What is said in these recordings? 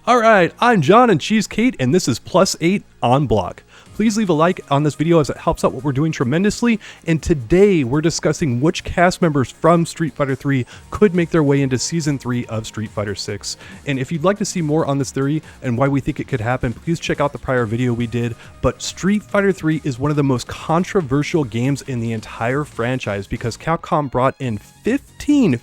All right, I'm Jon and Kate, and this is Plus 8 on Block. Please leave a like on this video as it helps out what we're doing tremendously. And today we're discussing which cast members from Street Fighter 3 could make their way into Season 3 of Street Fighter 6. And if you'd like to see more on this theory and why we think it could happen, please check out the prior video we did. But Street Fighter 3 is one of the most controversial games in the entire franchise because Capcom brought in 15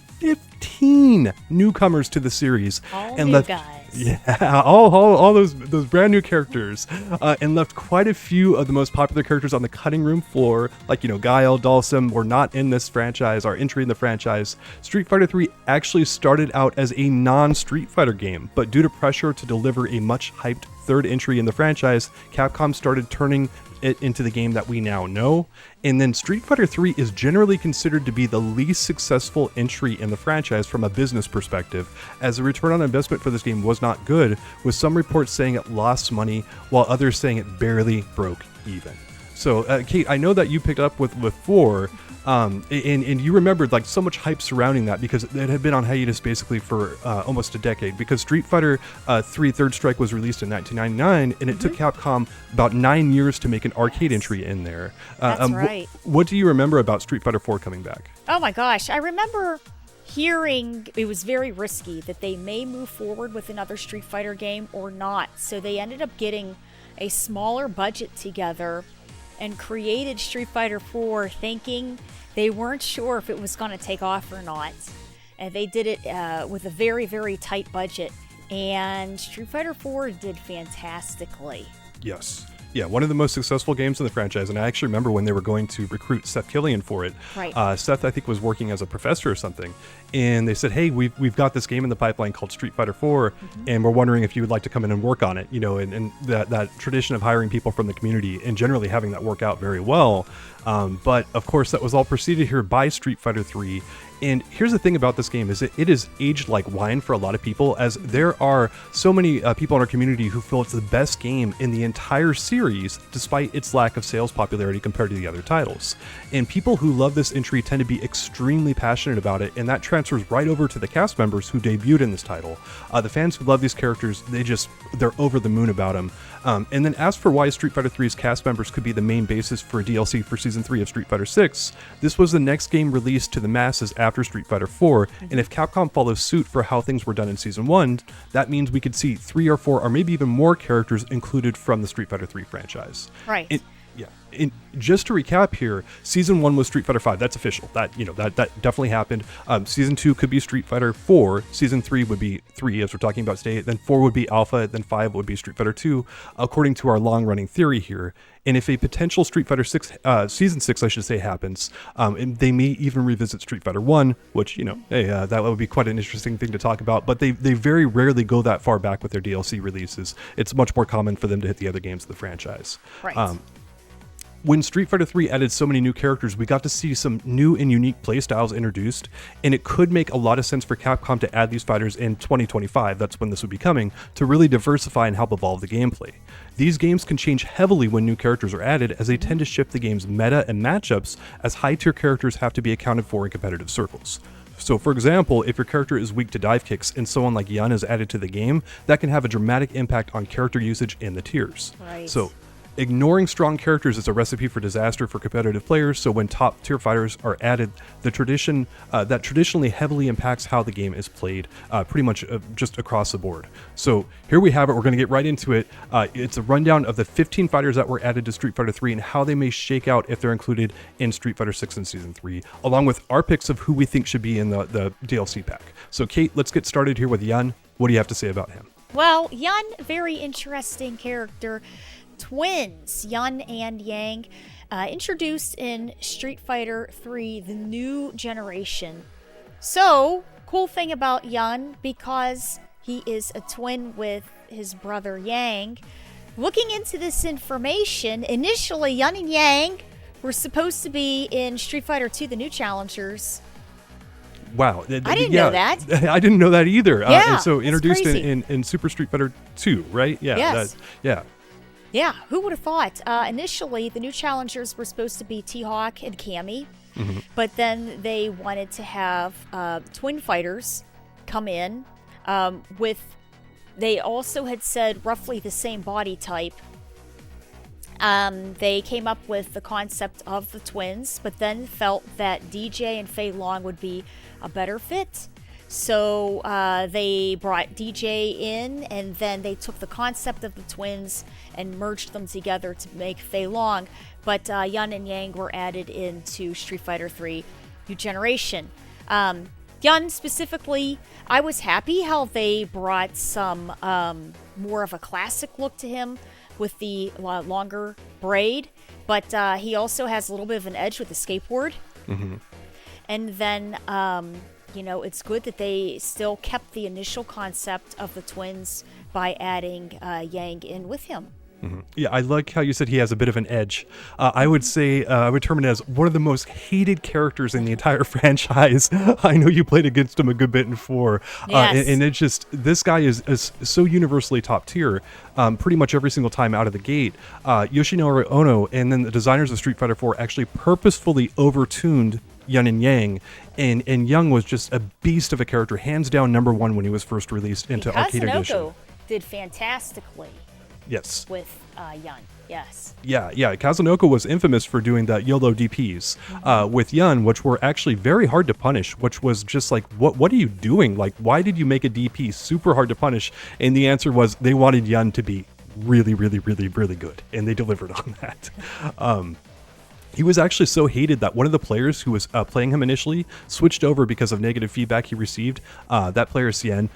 newcomers to the series and left guys. Yeah, all those brand new characters, and left quite a few of the most popular characters on the cutting room floor, like, Guile, Dhalsim, were not in this franchise, or entry in the franchise. Street Fighter 3 actually started out as a non-Street Fighter game, but due to pressure to deliver a much hyped third entry in the franchise, Capcom started turning it into the game that we now know. And then Street Fighter 3 is generally considered to be the least successful entry in the franchise from a business perspective, as the return on investment for this game was not good, with some reports saying it lost money while others saying it barely broke even. So Kate, I know that you picked up with 4, and you remembered like so much hype surrounding that because it had been on hiatus basically for almost a decade, because Street Fighter 3 Third Strike was released in 1999, and it took Capcom about 9 years to make an arcade entry in there. That's right. What do you remember about Street Fighter 4 coming back? Oh my gosh, I remember hearing it was very risky that they may move forward with another Street Fighter game or not. So they ended up getting a smaller budget together and created Street Fighter 4 thinking they weren't sure if it was going to take off or not. And they did it with a very, very tight budget. And Street Fighter 4 did fantastically. Yes. Yeah, one of the most successful games in the franchise, and I actually remember when they were going to recruit Seth Killian for it. Right. Seth, I think, was working as a professor or something, and they said, hey, we've got this game in the pipeline called Street Fighter 4, and we're wondering if you would like to come in and work on it, and that tradition of hiring people from the community and generally having that work out very well. But, of course, that was all preceded here by Street Fighter 3. And here's the thing about this game is it is aged like wine for a lot of people, as there are so many people in our community who feel it's the best game in the entire series, despite its lack of sales popularity compared to the other titles. And people who love this entry tend to be extremely passionate about it, and that transfers right over to the cast members who debuted in this title. The fans who love these characters, they're over the moon about them. And then as for why Street Fighter 3's cast members could be the main basis for a DLC for Season 3 of Street Fighter 6, this was the next game released to the masses after Street Fighter 4, and if Capcom follows suit for how things were done in Season 1, that means we could see 3 or 4 or maybe even more characters included from the Street Fighter 3 franchise. Right. And just to recap here, Season 1 was Street Fighter 5. That's official. That definitely happened. Season 2 could be Street Fighter 4. Season 3 would be 3, as we're talking about today. Then 4 would be Alpha. Then 5 would be Street Fighter 2, according to our long-running theory here. And if a potential Street Fighter 6, Season 6, I should say, happens, and they may even revisit Street Fighter 1, which, hey, that would be quite an interesting thing to talk about. But they very rarely go that far back with their DLC releases. It's much more common for them to hit the other games of the franchise. Right. When Street Fighter 3 added so many new characters, we got to see some new and unique playstyles introduced, and it could make a lot of sense for Capcom to add these fighters in 2025, that's when this would be coming, to really diversify and help evolve the gameplay. These games can change heavily when new characters are added, as they tend to shift the game's meta and matchups, as high-tier characters have to be accounted for in competitive circles. So for example, if your character is weak to dive kicks and someone like Yun is added to the game, that can have a dramatic impact on character usage in the tiers. Right. So ignoring strong characters is a recipe for disaster for competitive players, so when top tier fighters are added, the tradition that traditionally heavily impacts how the game is played, pretty much just across the board. So here we have it, we're going to get right into it. It's a rundown of the 15 fighters that were added to Street Fighter 3 and how they may shake out if they're included in Street Fighter 6 and Season 3, along with our picks of who we think should be in the DLC pack. So Kate, let's get started here with Yun. What do you have to say about him? Well, Yun, very interesting character. Twins, Yun and Yang, introduced in Street Fighter 3, the new generation. So, cool thing about Yun, because he is a twin with his brother Yang. Looking into this information, initially Yun and Yang were supposed to be in Street Fighter 2, the new challengers. Wow. I didn't know that. I didn't know that either. Yeah, and so introduced crazy. in Super Street Fighter 2, right? Yeah. Yes. Yeah. Yeah, who would have thought? Initially, the new challengers were supposed to be T-Hawk and Cammy, but then they wanted to have twin fighters come in with They also had said roughly the same body type. They came up with the concept of the twins, but then felt that DJ and Fei Long would be a better fit. So they brought DJ in, and then they took the concept of the twins and merged them together to make Fei Long. But Yun and Yang were added into Street Fighter 3 New Generation. Yun specifically, I was happy how they brought some more of a classic look to him with the longer braid, but he also has a little bit of an edge with the skateboard. Mm-hmm. And then, it's good that they still kept the initial concept of the twins by adding Yang in with him. Mm-hmm. Yeah, I like how you said he has a bit of an edge. I would say I would term it as one of the most hated characters in the entire franchise. I know you played against him a good bit in 4. Yes. And it's just, this guy is so universally top tier pretty much every single time out of the gate. Yoshinori Ono and then the designers of Street Fighter 4 actually purposefully overtuned Yun and Yang, and Young was just a beast of a character, hands down number 1 when he was first released into Arcade Edition. Kazunoko did fantastically. Yes. With Yun, yes. Yeah. Kazunoko was infamous for doing the YOLO DPs with Yun, which were actually very hard to punish, which was just like, what are you doing? Like, why did you make a DP super hard to punish? And the answer was they wanted Yun to be really, really, really, really good, and they delivered on that. He was actually so hated that one of the players who was playing him initially switched over because of negative feedback he received. That player, Cien,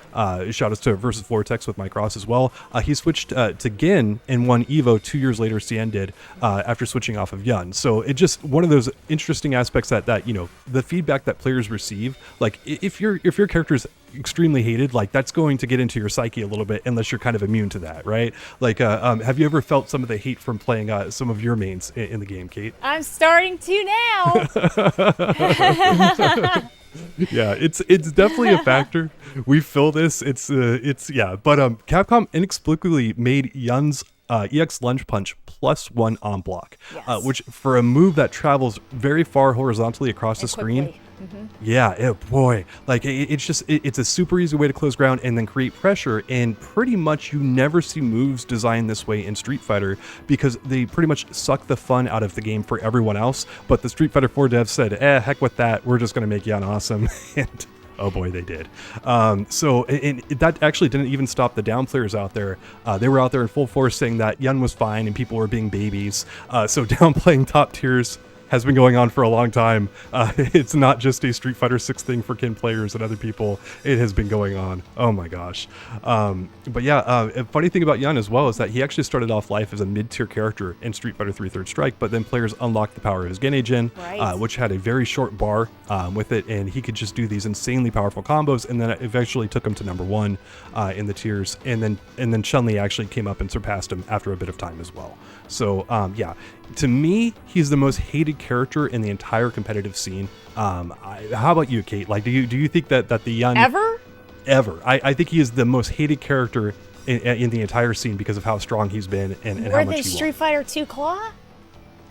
shout out to Versus Vortex with Mike Ross as well. He switched to Gin and won Evo 2 years later, Cien did, after switching off of Yun. So it just one of those interesting aspects that the feedback that players receive, like if your character is extremely hated, like that's going to get into your psyche a little bit unless you're kind of immune to that, right? Like have you ever felt some of the hate from playing some of your mains in the game, Kate? I'm starting to now. Yeah, it's definitely a factor. We feel this. But Capcom inexplicably made Yun's EX Lunge Punch +1 on block, Yes. which for a move that travels very far horizontally across the screen. Quickly. Mm-hmm. Yeah, boy, like it's a super easy way to close ground and then create pressure, and pretty much you never see moves designed this way in Street Fighter because they pretty much suck the fun out of the game for everyone else. But the Street Fighter 4 devs said, heck with that, we're just gonna make Yun awesome. And oh boy, they did. So that actually didn't even stop the down players out there. They were out there in full force saying that Yun was fine and people were being babies. So downplaying top tiers has been going on for a long time. It's not just a Street Fighter 6 thing for Kin players and other people. It has been going on. Oh my gosh. But yeah, a funny thing about Yun as well is that he actually started off life as a mid-tier character in Street Fighter 3 Third Strike, but then players unlocked the power of his Genei-Jin, Right. which had a very short bar with it, and he could just do these insanely powerful combos, and then it eventually took him to number 1 in the tiers, and then Chun-Li actually came up and surpassed him after a bit of time as well. So yeah, to me, he's the most hated character in the entire competitive scene. How about you, Kate? Like, do you think that the Yun Ever? I think he is the most hated character in the entire scene because of how strong he's been and how More much than he Street won. Fighter 2 Claw?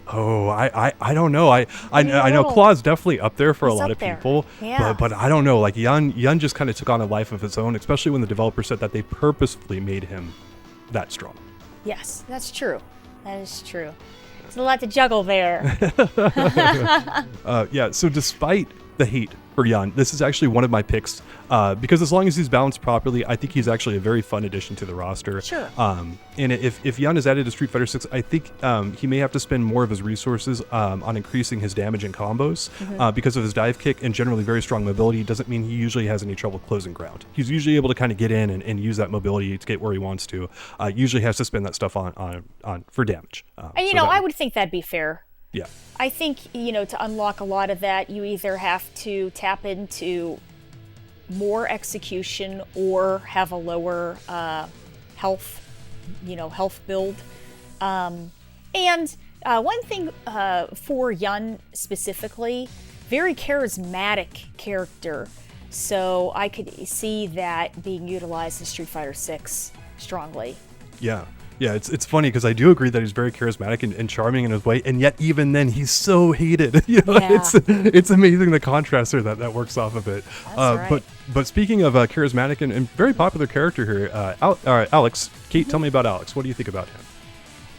Oh, I don't know. I know Claw's definitely up there for a He's lot up of there. people, Yeah. but I don't know. Like Yun just kind of took on a life of his own, especially when the developer said that they purposefully made him that strong. Yes, that's true. That is true. It's a lot to juggle there. Yeah, so despite the hate for Yun, this is actually one of my picks because as long as he's balanced properly, I think he's actually a very fun addition to the roster. Sure. And if Yun is added to Street Fighter 6, I think he may have to spend more of his resources on increasing his damage and combos because of his dive kick and generally very strong mobility. Doesn't mean he usually has any trouble closing ground. He's usually able to kind of get in and use that mobility to get where he wants to. Usually has to spend that stuff on for damage. And I would think that'd be fair. Yeah. I think, to unlock a lot of that, you either have to tap into more execution or have a lower health build. And one thing for Yun specifically, very charismatic character. So I could see that being utilized in Street Fighter 6 strongly. Yeah. Yeah, it's funny because I do agree that he's very charismatic and charming in his way, and yet even then he's so hated. It's amazing the contrast there that works off of it. That's right. But speaking of charismatic and very popular character here, Alex, Kate, tell me about Alex. What do you think about him?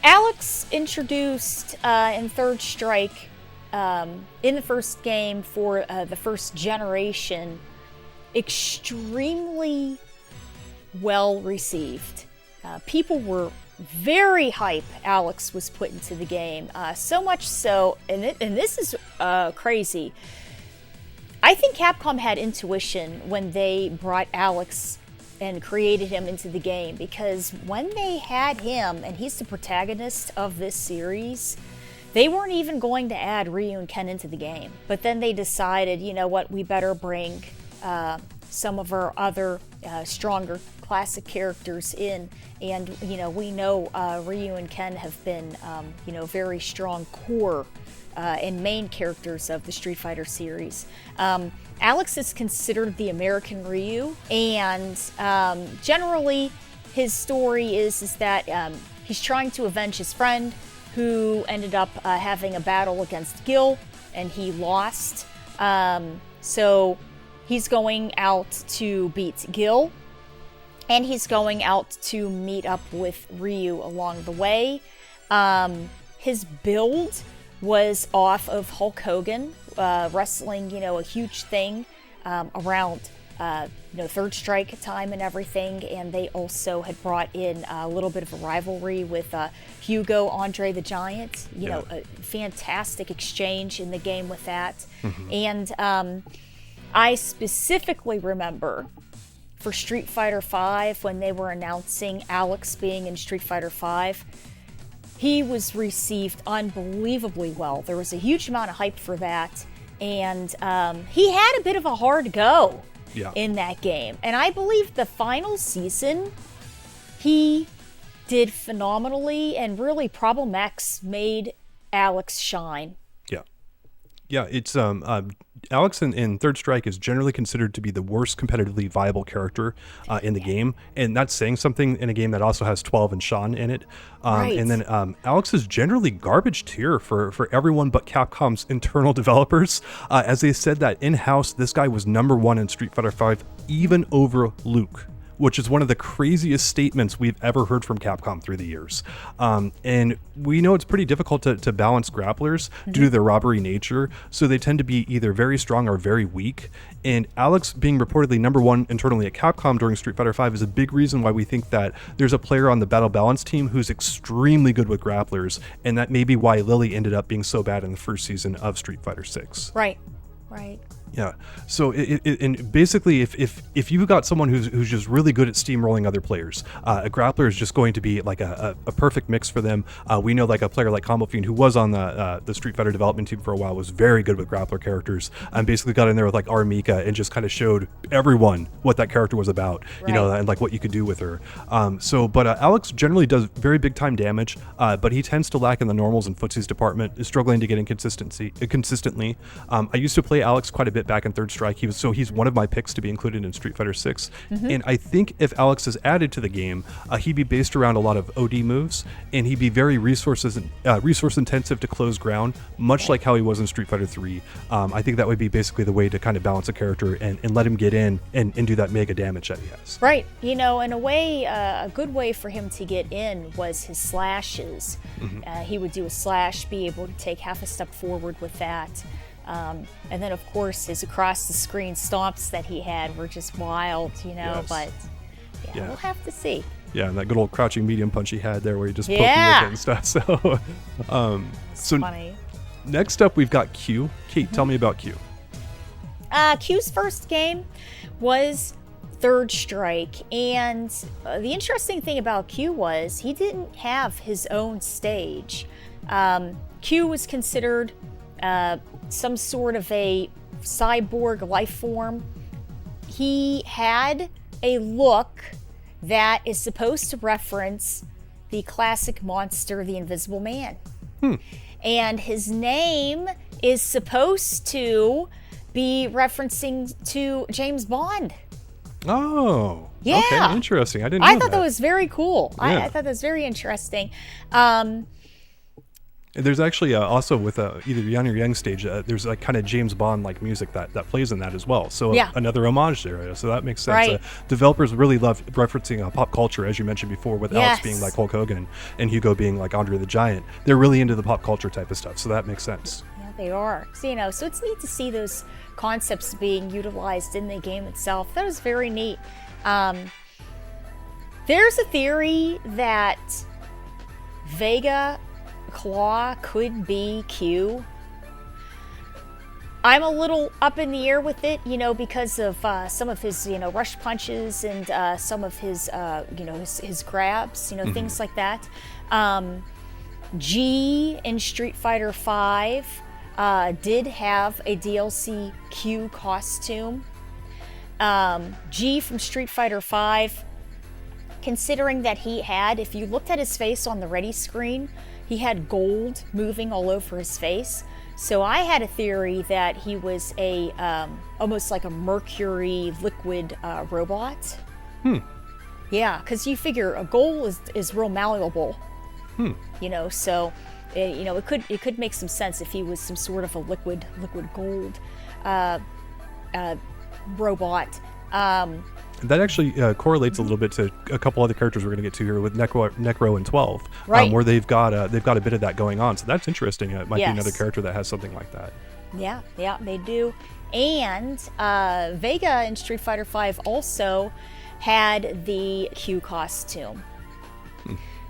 Alex introduced in Third Strike in the first game for the first generation, extremely well received. People were very hype Alex was put into the game. So much so, and this is crazy. I think Capcom had intuition when they brought Alex and created him into the game, because when they had him, and he's the protagonist of this series, they weren't even going to add Ryu and Ken into the game. But then they decided, you know what, we better bring some of our other stronger classic characters in. And, you know, we know Ryu and Ken have been, you know, very strong core and main characters of the Street Fighter series. Alex is considered the American Ryu, and generally his story is that he's trying to avenge his friend who ended up having a battle against Gil, and he lost. So he's going out to beat Gil, and he's going out to meet up with Ryu along the way. His build was off of Hulk Hogan, wrestling, you know, a huge thing around, you know, Third Strike time and everything. And they also had brought in a little bit of a rivalry with Hugo, Andre the Giant. You know, a fantastic exchange in the game with that. And I specifically remember for Street Fighter V, when they were announcing Alex being in Street Fighter V, he was received unbelievably well. There was a huge amount of hype for that, and he had a bit of a hard go in that game. And I believe the final season, he did phenomenally, and really Problem X made Alex shine. Yeah, it's Alex in Third Strike is generally considered to be the worst competitively viable character in the game, and that's saying something in a game that also has 12 and Sean in it. And then Alex is generally garbage tier for everyone but Capcom's internal developers, as they said that in-house this guy was #1 in Street Fighter V, even over Luke, which is one of the craziest statements we've ever heard from Capcom through the years. And we know it's pretty difficult to balance grapplers due to their robbery nature, so they tend to be either very strong or very weak. And Alex being reportedly #1 internally at Capcom during Street Fighter V is a big reason why we think that there's a player on the Battle Balance team who's extremely good with grapplers, and that may be why Lily ended up being so bad in the first season of Street Fighter VI. Right. Yeah. So and basically, if you've got someone who's just really good at steamrolling other players, a grappler is just going to be like a perfect mix for them. We know like a player like Combo Fiend, who was on the Street Fighter development team for a while, was very good with grappler characters, and basically got in there with like Armika and just kind of showed everyone what that character was about, you know, and like what you could do with her. But Alex generally does very big time damage, but he tends to lack in the normals and footsies department, is struggling to get in consistently. I used to play Alex quite a bit back in Third Strike. He's one of my picks to be included in Street Fighter 6. And I think if Alex is added to the game, he'd be based around a lot of OD moves, and he'd be very resource intensive to close ground, much like how he was in Street Fighter 3. I think that would be basically the way to kind of balance a character and let him get in and do that mega damage that he has. Right. You know, in a way, a good way for him to get in was his slashes. He would do a slash, be able to take half a step forward with that. And then, of course, his across-the-screen stomps that he had were just wild, you know, but we'll have to see. Yeah, and that good old crouching medium punch he had there where he just poked him and stuff. So, funny. Next up, we've got Q. Kate, tell me about Q. Q's first game was Third Strike, and the interesting thing about Q was he didn't have his own stage. Q was considered some sort of a cyborg life form. He had a look that is supposed to reference the classic monster, the Invisible Man. And his name is supposed to be referencing to James Bond. Oh. Yeah. Okay, interesting. I didn't know I thought that was very cool. Yeah. I thought that was very interesting. There's actually also with either Jan or Yang stage, there's like kind of James Bond like music that plays in that as well. So another homage there. So that makes sense. Right. Developers really love referencing pop culture, as you mentioned before, with Alex being like Hulk Hogan and Hugo being like Andre the Giant. They're really into the pop culture type of stuff. So that makes sense. Yeah, they are. So, so it's neat to see those concepts being utilized in the game itself. That was very neat. There's a theory that Vega Claw could be Q. I'm a little up in the air with it, because of some of his, rush punches and some of his, his grabs, things like that. G in Street Fighter V did have a DLC Q costume. G from Street Fighter V, considering that he had, if you looked at his face on the ready screen, he had gold moving all over his face. So I had a theory that he was a almost like a mercury liquid robot. Yeah, because you figure a gold is real malleable. So it could make some sense if he was some sort of a liquid gold robot. That actually correlates a little bit to a couple other characters we're going to get to here with Necro and 12, right. Where they've got a bit of that going on. So that's interesting. It might be another character that has something like that. Yeah, they do. And Vega in Street Fighter V also had the Q costume.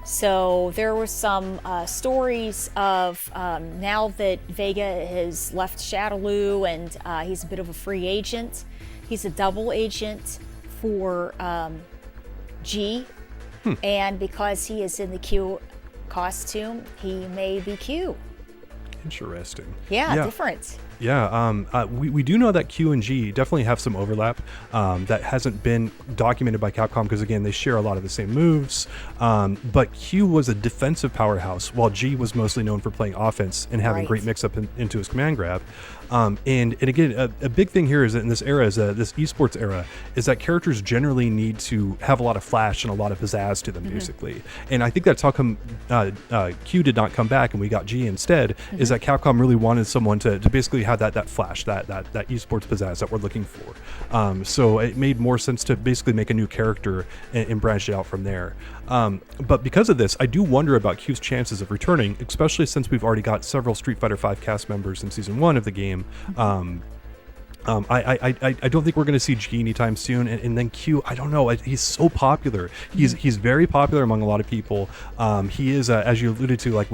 So there were some stories of now that Vega has left Shadaloo and he's a bit of a free agent. He's a double agent for G, and because he is in the Q costume, he may be Q. Interesting. Yeah. Different. Yeah, we do know that Q and G definitely have some overlap that hasn't been documented by Capcom because, again, they share a lot of the same moves. But Q was a defensive powerhouse, while G was mostly known for playing offense and having great mix-up into his command grab. And again, a big thing here is that in this era, this esports era, is that characters generally need to have a lot of flash and a lot of pizzazz to them, basically. And I think that's how come Q did not come back and we got G instead, is that Capcom really wanted someone to basically have that flash, that esports pizzazz that we're looking for. So it made more sense to basically make a new character and branch it out from there. But because of this, I do wonder about Q's chances of returning, especially since we've already got several Street Fighter V cast members in Season 1 of the game. I don't think we're going to see G anytime soon, and then Q, I don't know. He's so popular. He's very popular among a lot of people. He is, as you alluded to, like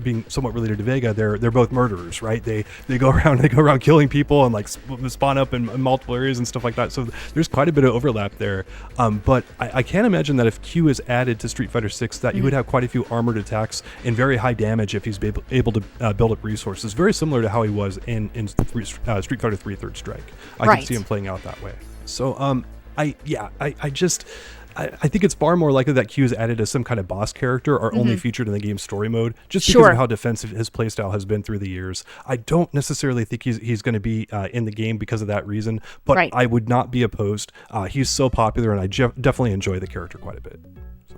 being somewhat related to Vega. They're both murderers, right? They go around killing people and like spawn up in multiple areas and stuff like that. So there's quite a bit of overlap there. But I can't imagine that if Q is added to Street Fighter 6, that you would have quite a few armored attacks and very high damage if he's able to build up resources. Very similar to how he was in Street Fighter 3 Third Strike. I can see him playing out that way. So, I think it's far more likely that Q is added as some kind of boss character or only featured in the game's story mode, just because of how defensive his playstyle has been through the years. I don't necessarily think he's going to be in the game because of that reason, but I would not be opposed. He's so popular, and I definitely enjoy the character quite a bit. So.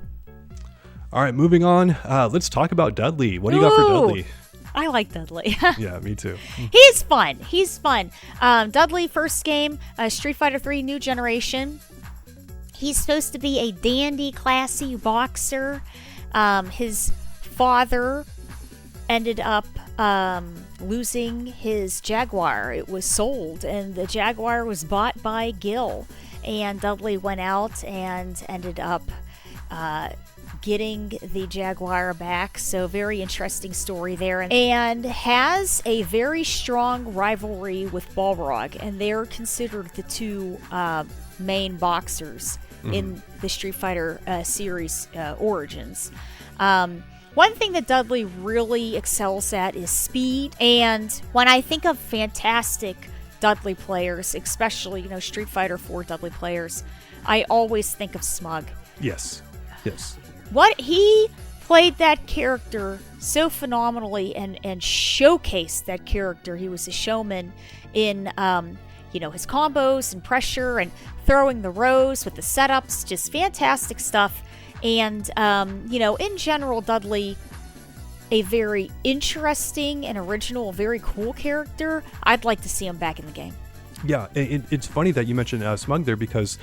All right, moving on. Let's talk about Dudley. What do you got for Dudley? I like Dudley. Yeah, me too. He's fun. Dudley, first game, Street Fighter 3 New Generation. He's supposed to be a dandy, classy boxer. His father ended up losing his Jaguar. It was sold, and the Jaguar was bought by Gil. And Dudley went out and ended up getting the Jaguar back. So very interesting story there, and has a very strong rivalry with Balrog, and they're considered the two main boxers in the Street Fighter series Origins. One thing that Dudley really excels at is speed, and when I think of fantastic Dudley players, especially Street Fighter 4 Dudley players, I always think of Smug. Yes. What he played that character so phenomenally and showcased that character. He was a showman in his combos and pressure and throwing the rows with the setups, just fantastic stuff. And, in general, Dudley, a very interesting and original, very cool character. I'd like to see him back in the game. Yeah, it's funny that you mentioned Smug there, because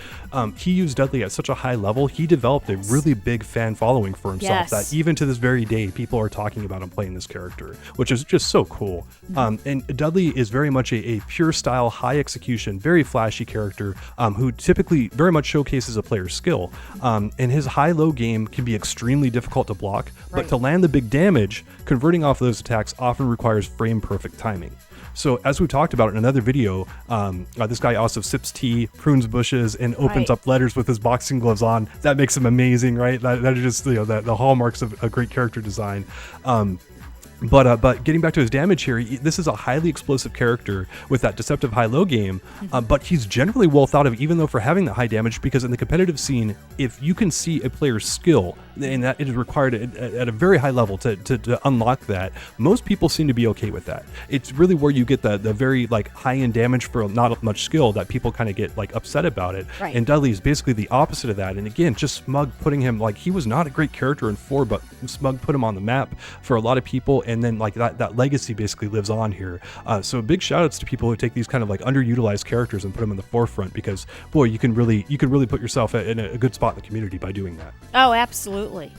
he used Dudley at such a high level. He developed a really big fan following for himself that even to this very day, people are talking about him playing this character, which is just so cool. And Dudley is very much a pure style, high execution, very flashy character who typically very much showcases a player's skill. And his high-low game can be extremely difficult to block, but to land the big damage, converting off those attacks often requires frame-perfect timing. So as we talked about in another video, this guy also sips tea, prunes bushes, and opens up letters with his boxing gloves on. That makes him amazing, right? That are just the hallmarks of a great character design. But getting back to his damage here, this is a highly explosive character with that deceptive high-low game, but he's generally well thought of, even though for having the high damage, because in the competitive scene, if you can see a player's skill, and that it is required at a very high level to unlock that, most people seem to be okay with that. It's really where you get the very high-end damage for not much skill that people kind of get upset about it. Right. And Dudley is basically the opposite of that. And again, just Smug putting him, he was not a great character in 4, but Smug put him on the map for a lot of people. And then that legacy basically lives on here. So big shout outs to people who take these kind of underutilized characters and put them in the forefront, because boy, you can really put yourself in a good spot in the community by doing that. Oh, absolutely.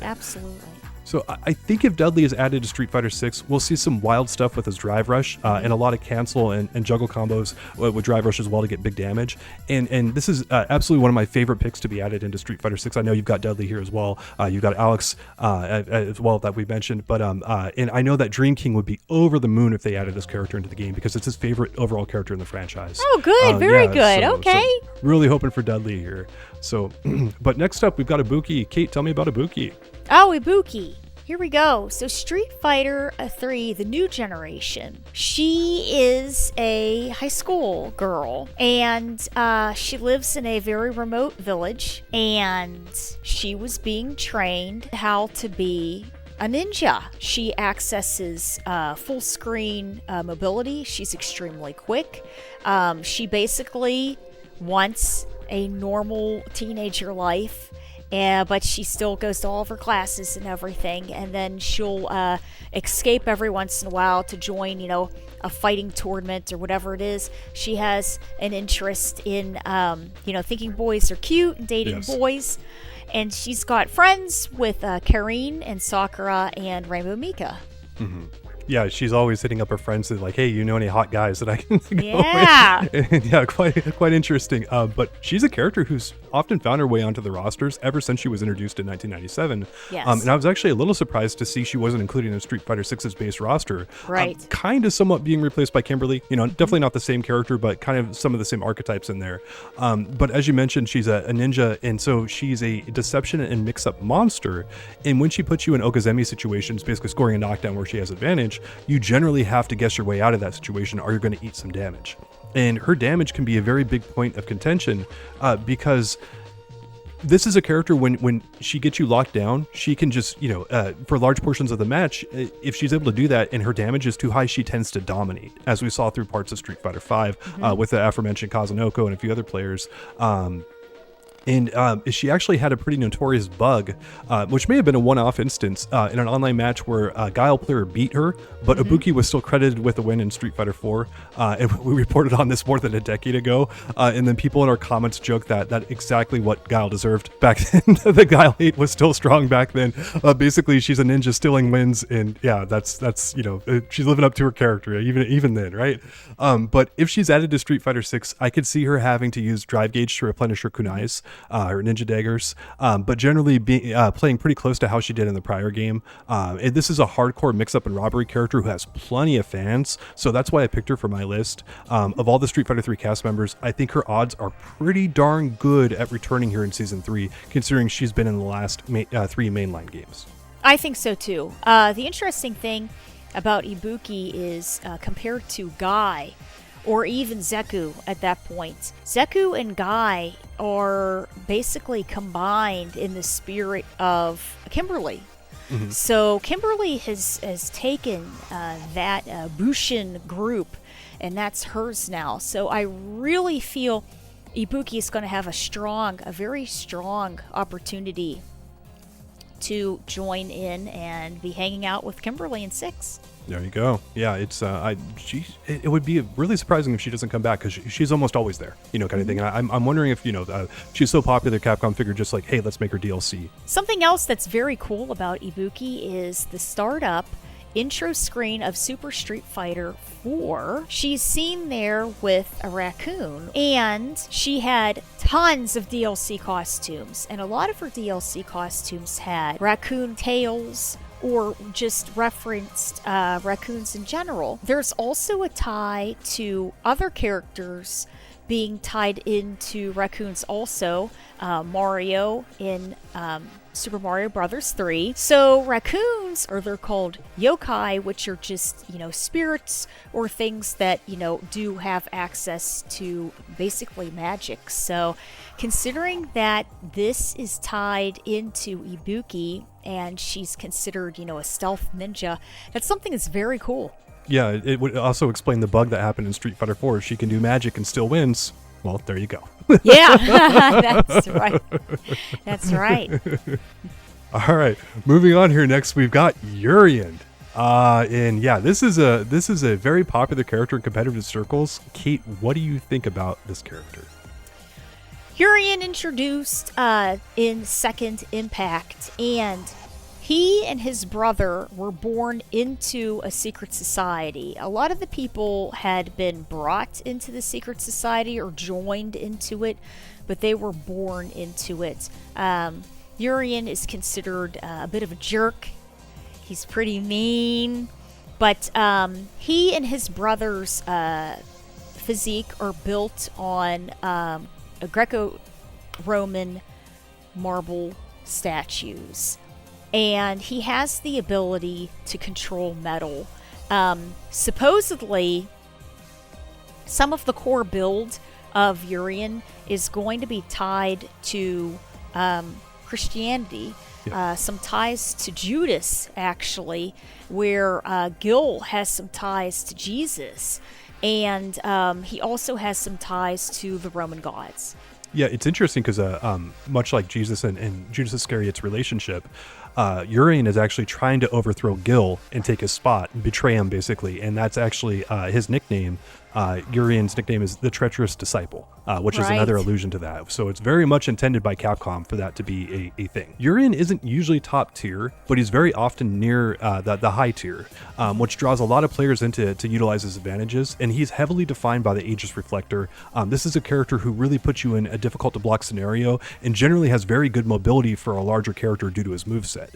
Absolutely. So I think if Dudley is added to Street Fighter 6, we'll see some wild stuff with his drive rush and a lot of cancel and juggle combos with drive rush as well to get big damage. And this is absolutely one of my favorite picks to be added into Street Fighter 6. I know you've got Dudley here as well. You've got Alex as well that we mentioned. But and I know that Dream King would be over the moon if they added this character into the game, because it's his favorite overall character in the franchise. Oh, good. Very good. Okay. So really hoping for Dudley here. So, but next up, we've got Ibuki. Kate, tell me about Ibuki. Oh, Ibuki. Here we go. So Street Fighter 3, the new generation. She is a high school girl, and she lives in a very remote village, and she was being trained how to be a ninja. She accesses full screen mobility. She's extremely quick. She basically wants a normal teenager life, but she still goes to all of her classes and everything, and then she'll escape every once in a while to join, a fighting tournament or whatever it is. She has an interest in, thinking boys are cute and dating boys, and she's got friends with Karine and Sakura and Rainbow Mika. Mm-hmm. Yeah, she's always hitting up her friends and hey, you know any hot guys that I can go with? And yeah, quite interesting. But she's a character who's often found her way onto the rosters ever since she was introduced in 1997. Yes. And I was actually a little surprised to see she wasn't included in Street Fighter 6's base roster. Right. Kind of somewhat being replaced by Kimberly. Definitely not the same character, but kind of some of the same archetypes in there. But as you mentioned, she's a ninja, and so she's a deception and mix-up monster. And when she puts you in Okazemi situations, basically scoring a knockdown where she has advantage, you generally have to guess your way out of that situation, or you're going to eat some damage. And her damage can be a very big point of contention because this is a character when she gets you locked down, she can just, for large portions of the match, if she's able to do that and her damage is too high, she tends to dominate, as we saw through parts of Street Fighter V with the aforementioned Kazunoko and a few other players. And she actually had a pretty notorious bug, which may have been a one-off instance in an online match where a Guile player beat her, but Ibuki was still credited with the win in Street Fighter 4. And we reported on this more than a decade ago. And then people in our comments joked that exactly what Guile deserved back then. The Guile hate was still strong back then. Basically, she's a ninja stealing wins, and yeah, that's she's living up to her character even then, right? But if she's added to Street Fighter 6, I could see her having to use Drive Gauge to replenish her kunais. Or ninja daggers, but generally playing pretty close to how she did in the prior game. And this is a hardcore mix-up and robbery character who has plenty of fans, so that's why I picked her for my list. Of all the Street Fighter 3 cast members, I think her odds are pretty darn good at returning here in Season 3, considering she's been in the last 3 mainline games. I think so too. The interesting thing about Ibuki is compared to Guy, or even Zeku at that point. Zeku and Guy are basically combined in the spirit of Kimberly. Mm-hmm. So Kimberly has taken that Bushin group and that's hers now. So I really feel Ibuki is going to have a very strong opportunity to join in and be hanging out with Kimberly in 6. There you go. Yeah, it's it would be really surprising if she doesn't come back, because she's almost always there, kind of thing. And I'm wondering if she's so popular, Capcom figured just like, hey, let's make her DLC. Something else that's very cool about Ibuki is the startup intro screen of Super Street Fighter 4. She's seen there with a raccoon, and she had tons of DLC costumes, and a lot of her DLC costumes had raccoon tails or just referenced raccoons in general. There's also a tie to other characters being tied into raccoons also. Mario in Super Mario Brothers 3. So raccoons, or they're called yokai, which are just, spirits or things that, do have access to basically magic. So considering that this is tied into Ibuki and she's considered, a stealth ninja, that's something that's very cool. Yeah, it would also explain the bug that happened in Street Fighter 4. She can do magic and still wins. Well, there you go. Yeah, that's right. That's right. All right, moving on here. Next, we've got Urien. And yeah, this is a very popular character in competitive circles. Kate, what do you think about this character? Urien introduced in Second Impact, and he and his brother were born into a secret society. A lot of the people had been brought into the secret society or joined into it, but they were born into it. Urien is considered a bit of a jerk. He's pretty mean, but he and his brother's physique are built on a Greco-Roman marble statues. And he has the ability to control metal. Supposedly, some of the core build of Urien is going to be tied to Christianity. Yeah. Some ties to Judas, actually, where Gil has some ties to Jesus. And he also has some ties to the Roman gods. Yeah, it's interesting because much like Jesus and Judas Iscariot's relationship, Urien is actually trying to overthrow Gil and take his spot, and betray him, basically. And that's actually his nickname. Urien's nickname is the Treacherous Disciple, which is another allusion to that. So it's very much intended by Capcom for that to be a thing. Urien isn't usually top tier, but he's very often near the high tier, which draws a lot of players into to utilize his advantages. And he's heavily defined by the Aegis Reflector. This is a character who really puts you in a difficult to block scenario, and generally has very good mobility for a larger character due to his moveset.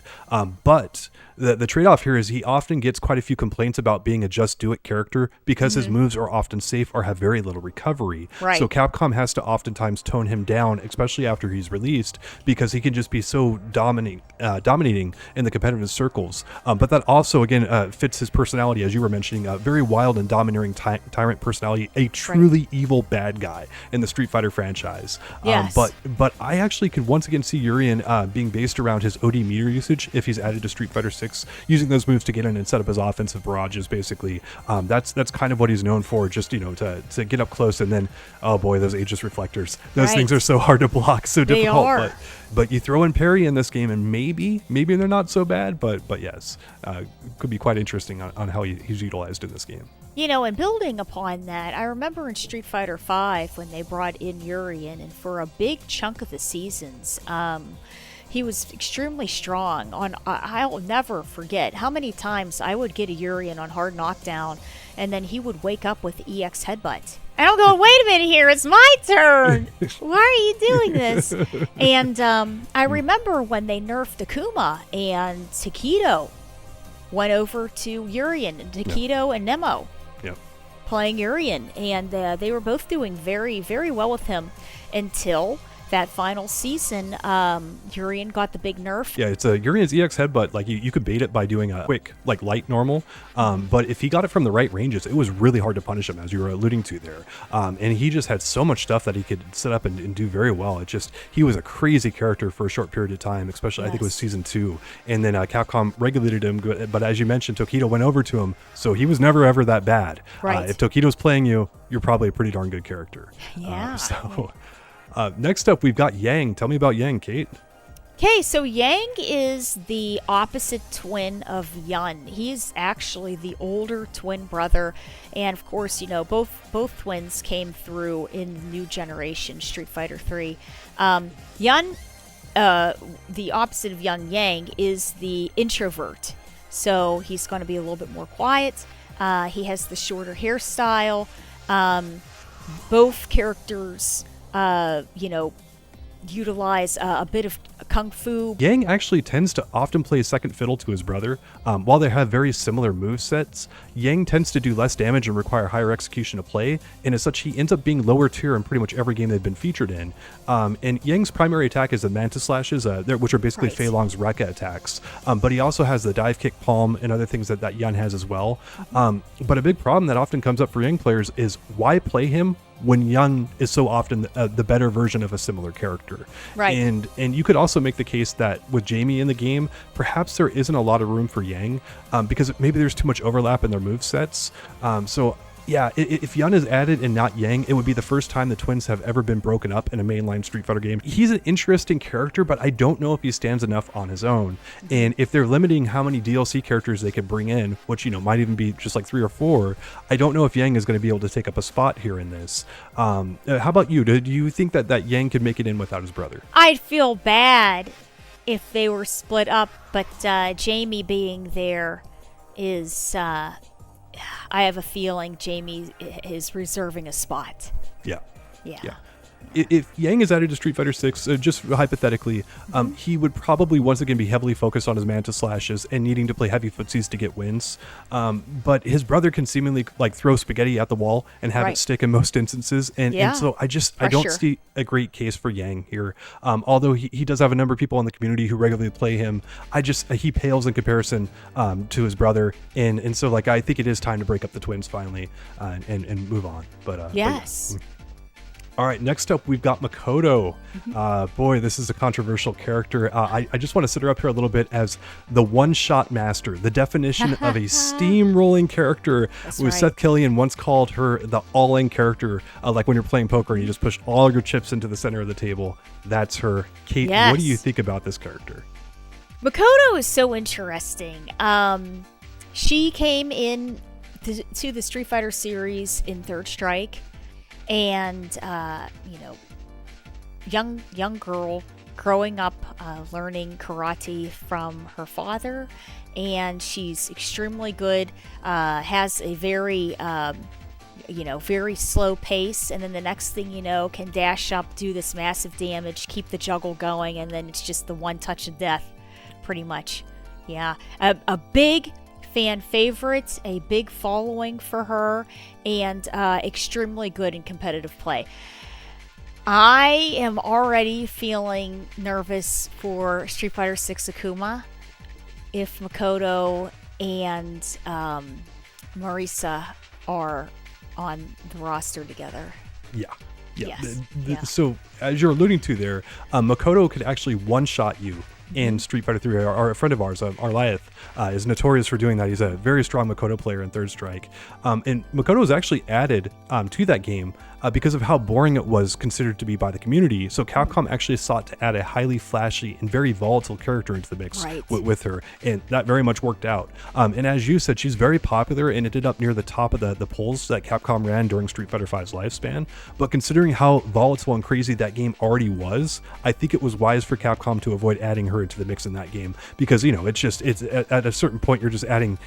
But the trade-off here is he often gets quite a few complaints about being a just do it character because his moves are often safe or have very little recovery. Right. So Capcom has to oftentimes tone him down, especially after he's released, because he can just be so dominating in the competitive circles. But that also, again, fits his personality, as you were mentioning, a very wild and domineering tyrant personality, a truly evil bad guy in the Street Fighter franchise. Yes. But I actually could once again see Urien being based around his OD meter usage if he's added to Street Fighter 6, using those moves to get in and set up his offensive barrages, basically. That's kind of what he's known for, just to get up close, and then, oh boy, those Aegis Reflectors, those things are so hard to block, so difficult. They are. But you throw in parry in this game, and maybe they're not so bad, but yes, could be quite interesting on how he's utilized in this game. And building upon that, I remember in Street Fighter V when they brought in Urien, and for a big chunk of the seasons, he was extremely strong. I'll never forget how many times I would get a Urien on hard knockdown, and then he would wake up with EX headbutt. And I'm going, wait a minute here, it's my turn. Why are you doing this? And I remember when they nerfed Akuma and Takedo went over to Urien, and Takedo and Nemo playing Urien, and they were both doing very, very well with him until that final season, Urien got the big nerf. Yeah, it's a Urien's EX headbutt. Like you could bait it by doing a quick, like light normal. But if he got it from the right ranges, it was really hard to punish him, as you were alluding to there. And he just had so much stuff that he could set up and do very well. He was a crazy character for a short period of time, especially I think it was season 2. And then Capcom regulated him. But as you mentioned, Tokido went over to him, so he was never ever that bad. Right. If Tokido's playing you, you're probably a pretty darn good character. Yeah. Next up, we've got Yang. Tell me about Yang, Kate. Okay, so Yang is the opposite twin of Yun. He's actually the older twin brother, and of course, both twins came through in the new generation Street Fighter 3. Yun, the opposite of Yun Yang, is the introvert. So he's going to be a little bit more quiet. He has the shorter hairstyle. Both characters utilize a bit of kung fu. Yang actually tends to often play second fiddle to his brother. While they have very similar movesets, Yang tends to do less damage and require higher execution to play, and as such, he ends up being lower tier in pretty much every game they've been featured in. And Yang's primary attack is the Mantis Slashes, which are basically Fei Long's Rekka attacks. But he also has the dive kick, palm, and other things that Yun has as well. But a big problem that often comes up for Yang players is why play him when Yun is so often the better version of a similar character. Right. And you could also make the case that with Jamie in the game, perhaps there isn't a lot of room for Yang because maybe there's too much overlap in their movesets. So yeah, if Yun is added and not Yang, it would be the first time the twins have ever been broken up in a mainline Street Fighter game. He's an interesting character, but I don't know if he stands enough on his own. And if they're limiting how many DLC characters they could bring in, which, might even be just like 3 or 4, I don't know if Yang is going to be able to take up a spot here in this. How about you? Do you think that Yang could make it in without his brother? I'd feel bad if they were split up, but Jamie being there is... I have a feeling Jamie is reserving a spot. Yeah. If Yang is added to Street Fighter 6, just hypothetically, he would probably once again be heavily focused on his Mantis Slashes and needing to play heavy footsies to get wins. But his brother can seemingly throw spaghetti at the wall and have it stick in most instances. And so I don't see a great case for Yang here. Although he does have a number of people in the community who regularly play him, he pales in comparison to his brother. And so I think it is time to break up the twins finally and move on. But yes. All right, next up, we've got Makoto. Boy, this is a controversial character. I just want to sit her up here a little bit as the one-shot master, the definition of a steamrolling character. Seth Killian once called her the all-in character, like when you're playing poker and you just push all your chips into the center of the table. That's her. Kate, what do you think about this character? Makoto is so interesting. She came in to the Street Fighter series in Third Strike. And, young girl growing up, learning karate from her father, and she's extremely good, has a very, very slow pace, and then the next thing you know, can dash up, do this massive damage, keep the juggle going, and then it's just the one touch of death, pretty much. Yeah, a big fan favorite, a big following for her, and extremely good in competitive play. I am already feeling nervous for Street Fighter 6 Akuma if Makoto and Marisa are on the roster together. Yeah. Yes. So as you're alluding to there, Makoto could actually one-shot you in Street Fighter 3. A friend of ours, Arliath, is notorious for doing that. He's a very strong Makoto player in Third Strike. And Makoto was actually added to that game because of how boring it was considered to be by the community. So Capcom actually sought to add a highly flashy and very volatile character into the mix with her, and that very much worked out. And as you said, she's very popular and ended up near the top of the polls that Capcom ran during Street Fighter V's lifespan. But considering how volatile and crazy that game already was, I think it was wise for Capcom to avoid adding her into the mix in that game, because it's at a certain point you're just adding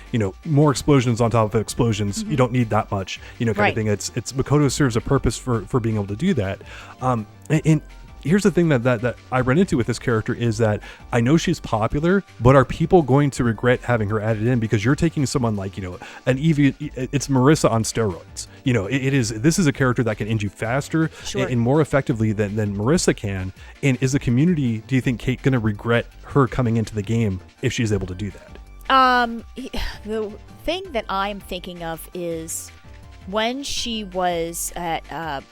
more explosions on top of explosions. You don't need that much kind of thing. It's Makoto serves a purpose for being able to do that. And here's the thing that I run into with this character is that I know she's popular, but are people going to regret having her added in? Because you're taking someone like, an Evie, it's Marissa on steroids. This is a character that can end you faster and more effectively than Marissa can. And is the community, do you think, Kate, going to regret her coming into the game if she's able to do that? The thing that I'm thinking of is when she was at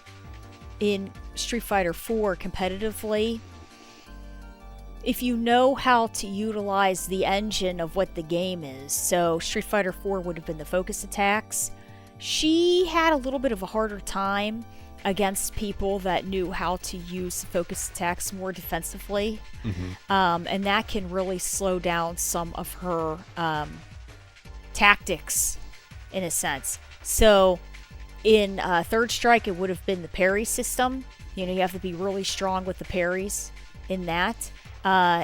in Street Fighter 4 competitively, if you know how to utilize the engine of what the game is, so Street Fighter 4 would have been the focus attacks, she had a little bit of a harder time against people that knew how to use focus attacks more defensively. And that can really slow down some of her tactics in a sense. So in Third Strike, it would have been the parry system. You have to be really strong with the parries in that.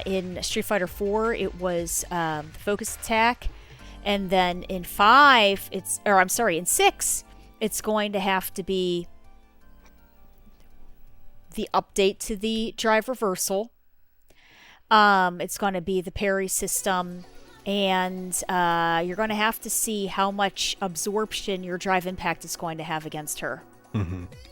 In Street Fighter 4, it was the focus attack. And then in 6, it's going to have to be the update to the drive reversal. It's going to be the parry system. And you're going to have to see how much absorption your drive impact is going to have against her.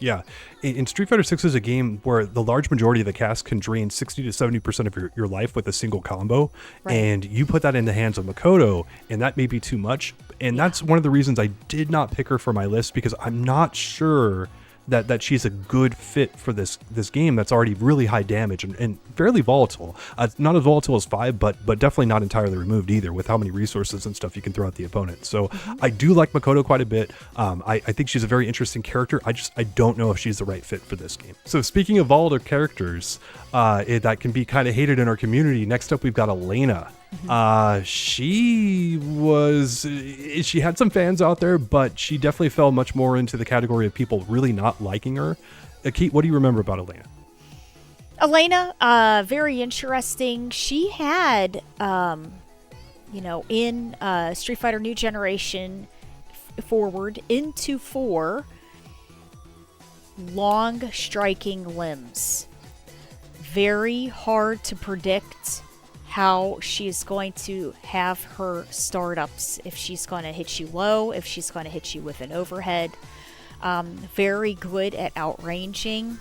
Yeah. In Street Fighter 6 is a game where the large majority of the cast can drain 60 to 70% of your life with a single combo. Right. And you put that in the hands of Makoto, and that may be too much. And that's one of the reasons I did not pick her for my list, because I'm not sure that she's a good fit for this game that's already really high damage and fairly volatile. Not as volatile as 5, but definitely not entirely removed either, with how many resources and stuff you can throw at the opponent. So I do like Makoto quite a bit. I think she's a very interesting character. I don't know if she's the right fit for this game. So speaking of volatile characters that can be kind of hated in our community, next up we've got Elena. She had some fans out there, but she definitely fell much more into the category of people really not liking her. Kate, what do you remember about Elena? Elena, very interesting. She had, in Street Fighter New Generation forward into 4, long striking limbs. Very hard to predict how she's going to have her startups, if she's going to hit you low, if she's going to hit you with an overhead. Very good at outranging.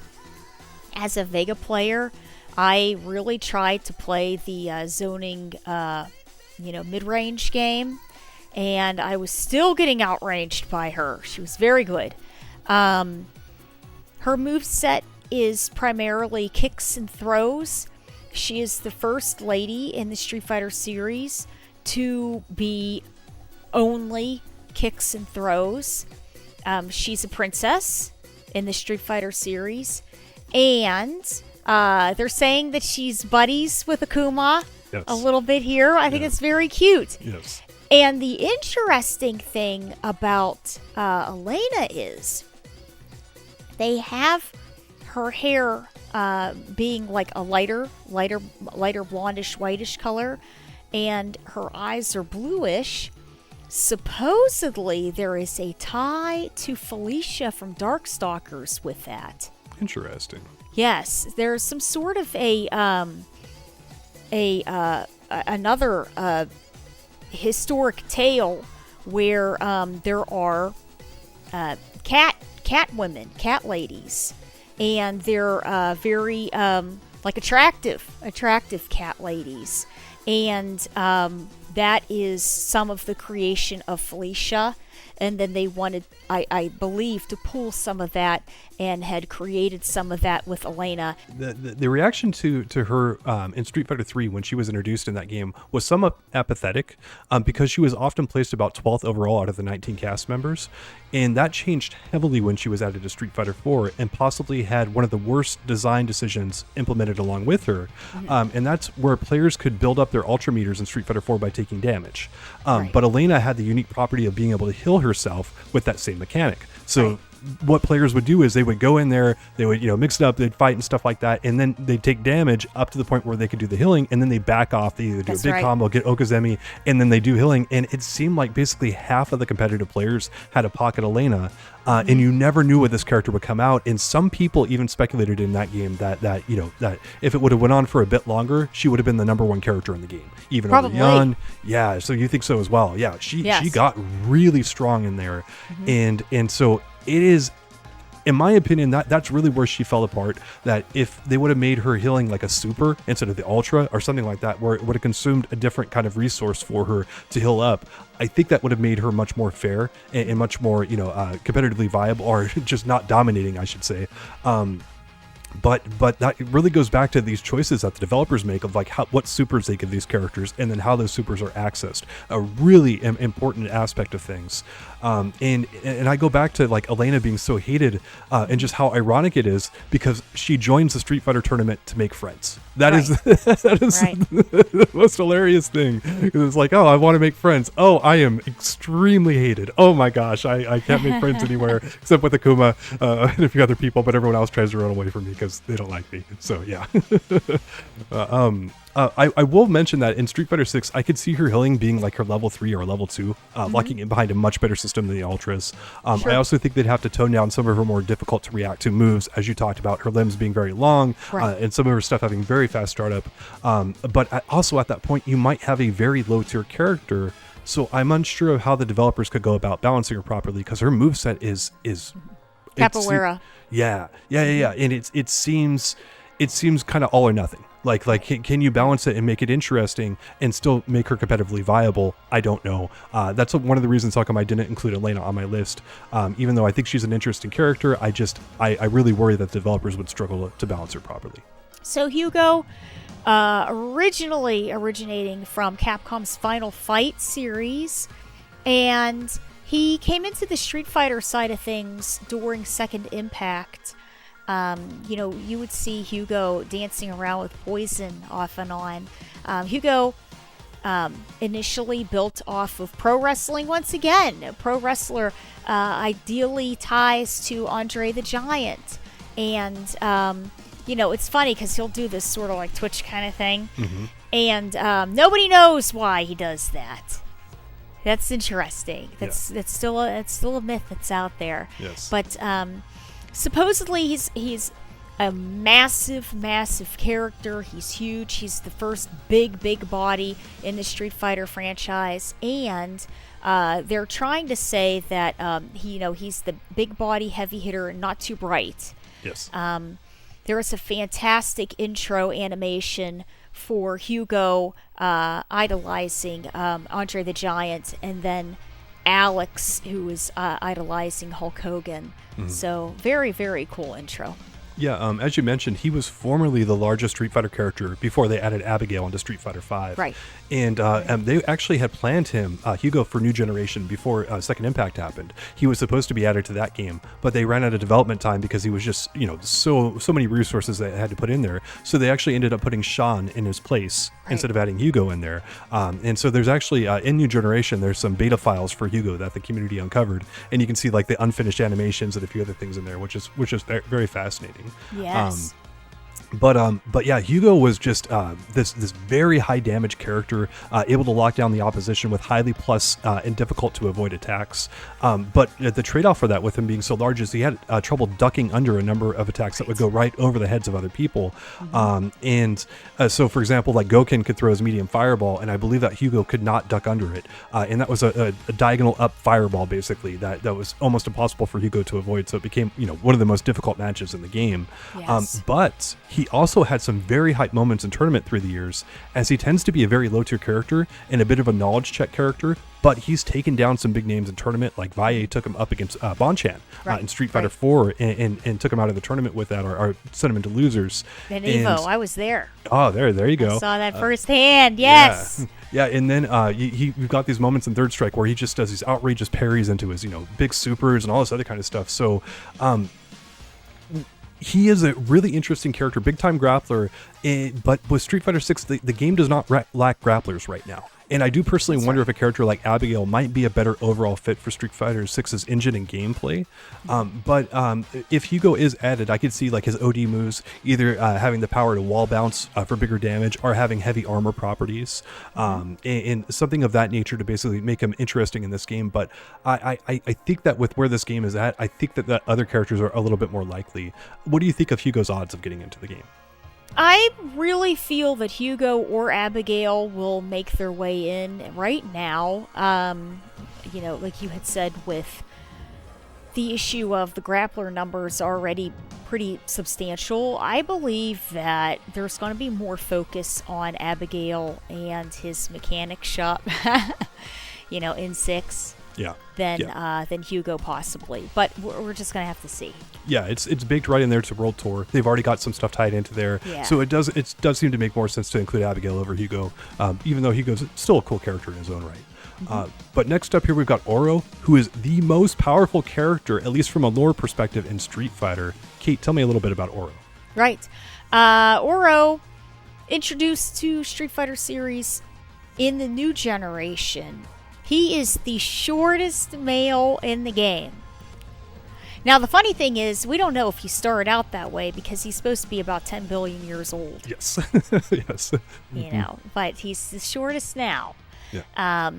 As a Vega player, I really tried to play the zoning, mid-range game, and I was still getting outranged by her. She was very good. Her moveset is primarily kicks and throws. She is the first lady in the Street Fighter series to be only kicks and throws. She's a princess in the Street Fighter series. And they're saying that she's buddies with Akuma a little bit here. I think it's very cute. Yes. And the interesting thing about Elena is they have her hair being like a lighter blondish, whitish color, and her eyes are bluish. Supposedly, there is a tie to Felicia from Darkstalkers with that. Interesting. Yes, there's some sort of another historic tale where there are cat women, cat ladies. And they're very attractive cat ladies, and that is some of the creation of Felicia. And then they wanted, I believe, to pull some of that and had created some of that with Elena. The reaction to her in Street Fighter 3 when she was introduced in that game was somewhat apathetic because she was often placed about 12th overall out of the 19 cast members. And that changed heavily when she was added to Street Fighter 4 and possibly had one of the worst design decisions implemented along with her. And that's where players could build up their ultra meters in Street Fighter 4 by taking damage. But Elena had the unique property of being able to heal herself with that same mechanic. So what players would do is they would go in there, they would, mix it up, they'd fight and stuff like that, and then they'd take damage up to the point where they could do the healing, and then they back off, they either do a big combo, get Okazemi, and then they do healing. And it seemed like basically half of the competitive players had a pocket Elena, and you never knew what this character would come out. And some people even speculated in that game that if it would have went on for a bit longer, she would have been the number one character in the game, even over Jon. Yeah, so you think so as well? Yeah, she got really strong in there, and so it is. In my opinion, that's really where she fell apart. That if they would have made her healing like a super instead of the ultra or something like that, where it would have consumed a different kind of resource for her to heal up, I think that would have made her much more fair and much more, competitively viable, or just not dominating, I should say. But that really goes back to these choices that the developers make of like what supers they give these characters, and then how those supers are accessed. A really important aspect of things. And I go back to like Elena being so hated, and just how ironic it is, because she joins the Street Fighter tournament to make friends. That is the most hilarious thing. It's like, oh, I want to make friends. Oh, I am extremely hated. Oh my gosh, I can't make friends anywhere except with Akuma and a few other people, but everyone else tries to run away from me because they don't like me. So yeah. I will mention that in Street Fighter 6, I could see her healing being like her level 3 or level 2, locking in behind a much better system than the Ultras. I also think they'd have to tone down some of her more difficult to react to moves, as you talked about, her limbs being very long, and some of her stuff having very fast startup. But also at that point, you might have a very low tier character. So I'm unsure of how the developers could go about balancing her properly, because her moveset is capoeira. Yeah. And it seems kind of all or nothing. Like, can you balance it and make it interesting and still make her competitively viable? I don't know. That's one of the reasons how come I didn't include Elena on my list. Even though I think she's an interesting character, I really worry that developers would struggle to balance her properly. So Hugo, originally originating from Capcom's Final Fight series, and he came into the Street Fighter side of things during Second Impact. You would see Hugo dancing around with Poison off and on. Hugo initially built off of pro wrestling once again. A pro wrestler, ideally ties to Andre the Giant. And, it's funny because he'll do this sort of like Twitch kind of thing. And nobody knows why he does that. That's interesting. That's still a myth that's out there. Yes. But supposedly he's a massive character. He's huge. He's the first big body in the Street Fighter franchise, and they're trying to say that he's the big body heavy hitter and not too bright. Yes. There was a fantastic intro animation for Hugo idolizing Andre the Giant, and then Alex, who was idolizing Hulk Hogan. So very, very cool intro. Yeah, as you mentioned, he was formerly the largest Street Fighter character before they added Abigail into Street Fighter V. Right. And they actually had planned him, Hugo, for New Generation before Second Impact happened. He was supposed to be added to that game, but they ran out of development time because he was just, so many resources they had to put in there. So they actually ended up putting Sean in his place instead of adding Hugo in there. And so there's actually, in New Generation, there's some beta files for Hugo that the community uncovered. And you can see like the unfinished animations and a few other things in there, which is very fascinating. Yes. But yeah, Hugo was just this very high damage character, able to lock down the opposition with highly plus and difficult to avoid attacks. But the trade-off for that with him being so large is he had trouble ducking under a number of attacks that would go right over the heads of other people. So, for example, like Gouken could throw his medium fireball, and I believe that Hugo could not duck under it. And that was a diagonal up fireball, basically, that was almost impossible for Hugo to avoid. So it became, one of the most difficult matches in the game. Yes. But he also had some very hype moments in tournament through the years, as he tends to be a very low tier character and a bit of a knowledge check character, but he's taken down some big names in tournament. Like Valle took him up against Bonchan in Street Fighter 4 and took him out of the tournament with that, or sent him into losers. And Evo, I was there. Oh, there you go. I saw that firsthand. Yes. Yeah, and then you've got these moments in Third Strike where he just does these outrageous parries into his big supers and all this other kind of stuff. So he is a really interesting character, big time grappler. But with Street Fighter 6, the game does not lack grapplers right now. And I do personally wonder if a character like Abigail might be a better overall fit for Street Fighter 6's engine and gameplay. But if Hugo is added, I could see like his OD moves either having the power to wall bounce for bigger damage or having heavy armor properties, and something of that nature to basically make him interesting in this game. But I think that with where this game is at, I think that other characters are a little bit more likely. What do you think of Hugo's odds of getting into the game? I really feel that Hugo or Abigail will make their way in right now. Like you had said, with the issue of the grappler numbers already pretty substantial, I believe that there's going to be more focus on Abigail and his mechanic shop, in 6. Yeah. Than Hugo possibly, but we're just gonna have to see. Yeah, it's baked right in there to World Tour. They've already got some stuff tied into there, so it does seem to make more sense to include Abigail over Hugo, even though Hugo's still a cool character in his own right. But next up here we've got Oro, who is the most powerful character, at least from a lore perspective, in Street Fighter. Kate, tell me a little bit about Oro. Right, Oro, introduced to Street Fighter series in the new generation. He is the shortest male in the game. Now, the funny thing is, we don't know if he started out that way because he's supposed to be about 10 billion years old. Yes. Yes. But he's the shortest now. Yeah.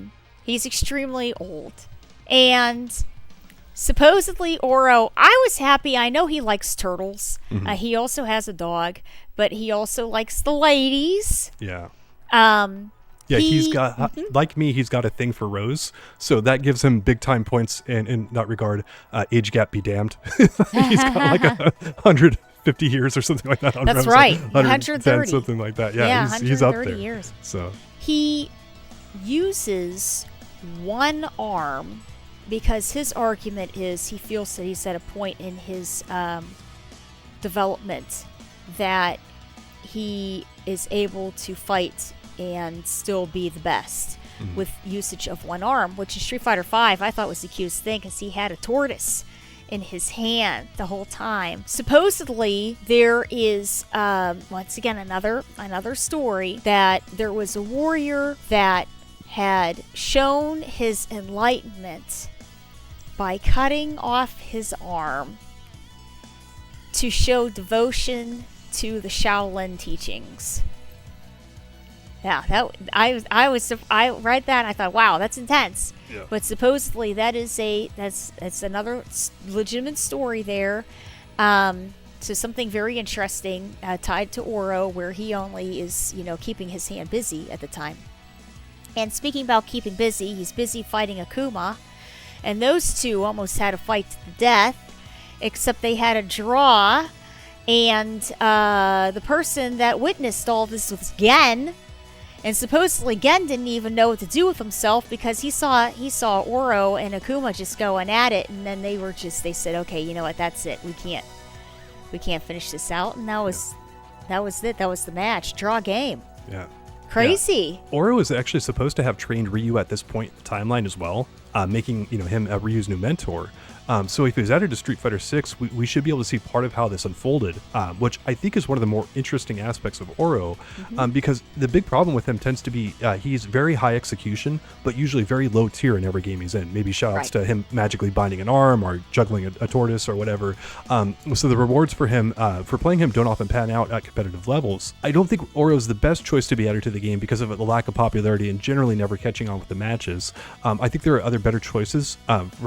He's extremely old. And supposedly, Oro, I was happy. I know he likes turtles. He also has a dog, but he also likes the ladies. Yeah. Yeah, he's got, like me, he's got a thing for Rose, so that gives him big time points in that regard. Age gap be damned. He's got like 150 years or something like that on That's Rose. right, 130. Something like that. Yeah, he's up there. Years. So he uses one arm because his argument is he feels that he's at a point in his development that he is able to fight and still be the best with usage of one arm, which in Street Fighter V I thought was the cutest thing because he had a tortoise in his hand the whole time. Supposedly there is once again another story that there was a warrior that had shown his enlightenment by cutting off his arm to show devotion to the Shaolin teachings. Yeah, I read that and I thought, wow, that's intense. Yeah. But supposedly that's another legitimate story there. So something very interesting tied to Oro, where he only is keeping his hand busy at the time. And speaking about keeping busy, he's busy fighting Akuma, and those two almost had a fight to the death, except they had a draw, and the person that witnessed all this was Gen. And supposedly Gen didn't even know what to do with himself because he saw Oro and Akuma just going at it, and then they said, okay, you know what, that's it. We can't finish this out, and that was it. That was the match. Draw game. Yeah. Crazy. Yeah. Oro is actually supposed to have trained Ryu at this point in the timeline as well, making him Ryu's new mentor. So if he was added to Street Fighter 6, we should be able to see part of how this unfolded, which I think is one of the more interesting aspects of Oro, because the big problem with him tends to be he's very high execution, but usually very low tier in every game he's in. Maybe shoutouts to him magically binding an arm or juggling a tortoise or whatever. So the rewards for him, for playing him, don't often pan out at competitive levels. I don't think Oro is the best choice to be added to the game because of the lack of popularity and generally never catching on with the matches. I think there are other better choices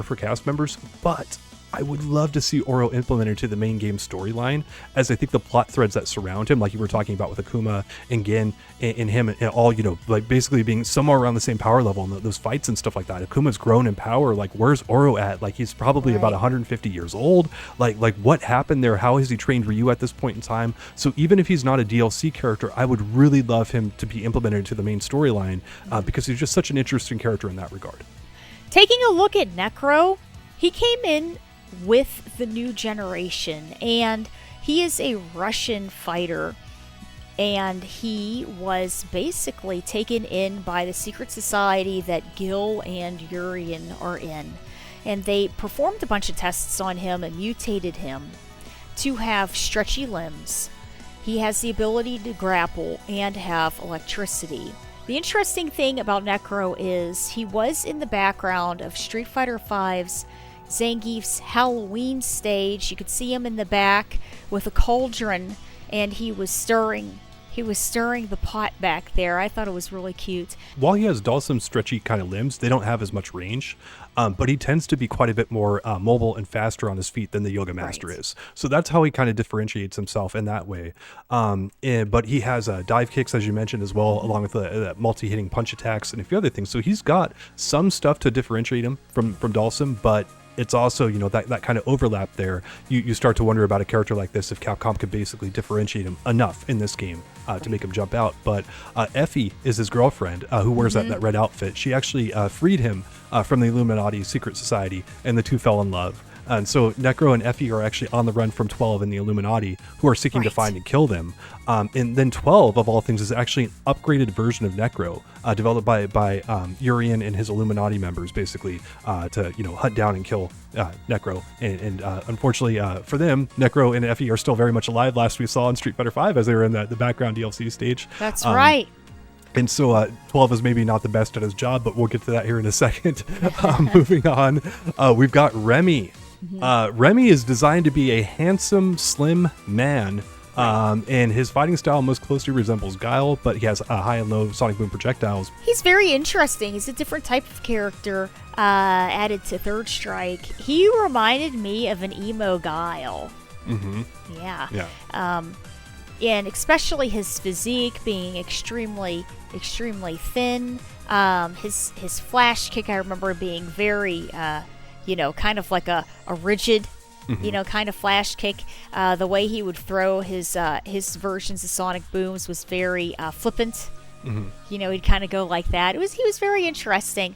for cast members, but I would love to see Oro implemented to the main game storyline, as I think the plot threads that surround him, like you were talking about with Akuma and Gen and him, and all, like basically being somewhere around the same power level and those fights and stuff like that. Akuma's grown in power. Like, where's Oro at? Like, he's probably about 150 years old. Like what happened there? How has he trained Ryu at this point in time? So even if he's not a DLC character, I would really love him to be implemented into the main storyline, because he's just such an interesting character in that regard. Taking a look at Necro, he came in with the new generation, and he is a Russian fighter, and he was basically taken in by the secret society that Gil and Urien are in, and they performed a bunch of tests on him and mutated him to have stretchy limbs. He has the ability to grapple and have electricity. The interesting thing about Necro is he was in the background of Street Fighter V's Zangief's Halloween stage. You could see him in the back with a cauldron, and he was stirring the pot back there. I thought it was really cute. While he has Dhalsim's stretchy kind of limbs, they don't have as much range, but he tends to be quite a bit more mobile and faster on his feet than the Yoga Master is. So that's how he kind of differentiates himself in that way. But he has dive kicks, as you mentioned, as well, along with the multi-hitting punch attacks and a few other things. So he's got some stuff to differentiate him from Dhalsim, but it's also, you know, that kind of overlap there. You start to wonder about a character like this if Capcom could basically differentiate him enough in this game to make him jump out. But Effie is his girlfriend who wears that red outfit. She actually freed him from the Illuminati secret society, and the two fell in love. And so Necro and Effie are actually on the run from 12 and the Illuminati, who are seeking to find and kill them. And then 12, of all things, is actually an upgraded version of Necro, developed by Urien and his Illuminati members, basically, to hunt down and kill Necro. And unfortunately for them, Necro and Effie are still very much alive. Last we saw in Street Fighter V, as they were in the background DLC stage. That's right. And so 12 is maybe not the best at his job, but we'll get to that here in a second. Moving on, we've got Remy. Remy is designed to be a handsome, slim man, and his fighting style most closely resembles Guile, but he has high and low sonic boom projectiles. He's very interesting. He's a different type of character added to Third Strike. He reminded me of an emo Guile. Yeah. And especially his physique being extremely thin. His flash kick, I remember being very kind of like a rigid, kind of flash kick. The way he would throw his versions of sonic booms was very flippant. He'd kind of go like that. He was very interesting.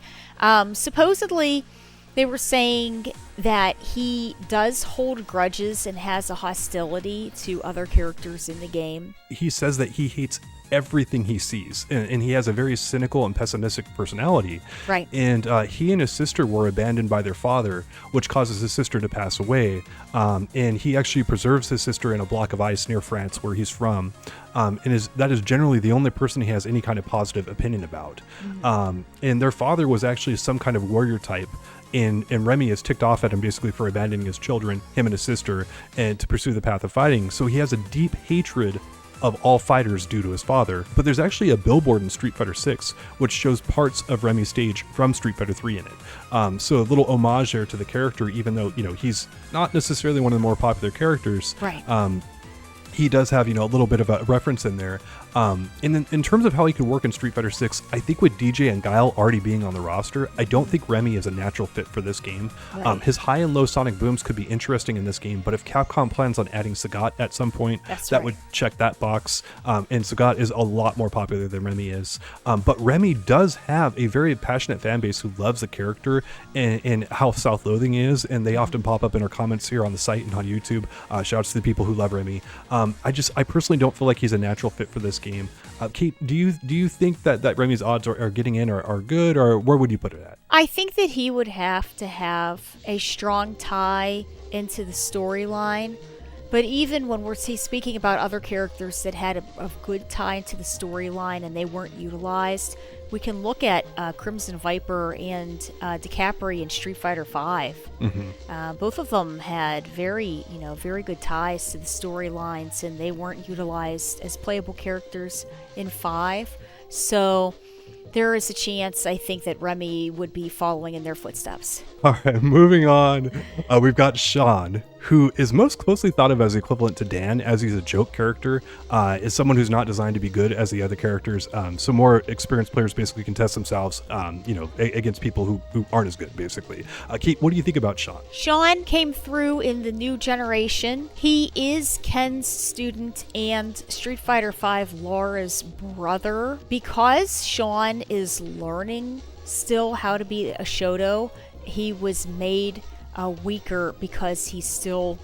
Supposedly, they were saying that he does hold grudges and has a hostility to other characters in the game. He says that he hates everything he sees, and he has a very cynical and pessimistic personality. Right. And he and his sister were abandoned by their father, which causes his sister to pass away. And he actually preserves his sister in a block of ice near France, where he's from. And that is generally the only person he has any kind of positive opinion about. And their father was actually some kind of warrior type. And Remy is ticked off at him basically for abandoning his children, him and his sister, and to pursue the path of fighting. So he has a deep hatred of all fighters due to his father. But there's actually a billboard in Street Fighter 6 which shows parts of Remy's stage from Street Fighter 3 in it. So a little homage there to the character, even though he's not necessarily one of the more popular characters. Right. He does have a little bit of a reference in there. And then in terms of how he could work in Street Fighter 6, I think with DJ and Guile already being on the roster, I don't think Remy is a natural fit for this game. Right. His high and low sonic booms could be interesting in this game, but if Capcom plans on adding Sagat at some point, that would check that box. And Sagat is a lot more popular than Remy is. But Remy does have a very passionate fan base who loves the character and how self-loathing is, and they often pop up in our comments here on the site and on YouTube. Shouts to the people who love Remy. I personally don't feel like he's a natural fit for this game. Kate, do you think that Remy's odds are getting in are good, or where would you put it at? I think that he would have to have a strong tie into the storyline. But even when we're speaking about other characters that had a good tie into the storyline and they weren't utilized, we can look at Crimson Viper and DiCaprio in Street Fighter V. Both of them had very good ties to the storylines, and they weren't utilized as playable characters in 5. So there is a chance, I think, that Remy would be following in their footsteps. All right, moving on. We've got Sean, who is most closely thought of as equivalent to Dan, as he's a joke character, is someone who's not designed to be good as the other characters. So more experienced players basically can test themselves, against people who aren't as good, basically. Kate, what do you think about Sean? Sean came through in the new generation. He is Ken's student and Street Fighter V Laura's brother. Because Sean is learning still how to be a Shoto, he was made weaker because he's still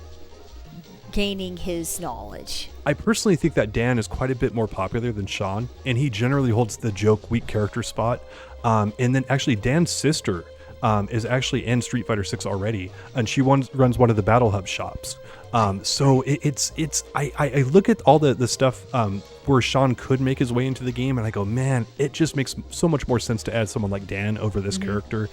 gaining his knowledge. I personally think that Dan is quite a bit more popular than Sean, and he generally holds the joke weak character spot. And then actually Dan's sister is actually in Street Fighter 6 already, and she runs one of the EventHubs shops. So I look at all the stuff where Sean could make his way into the game, and I go, man, it just makes so much more sense to add someone like Dan over this character.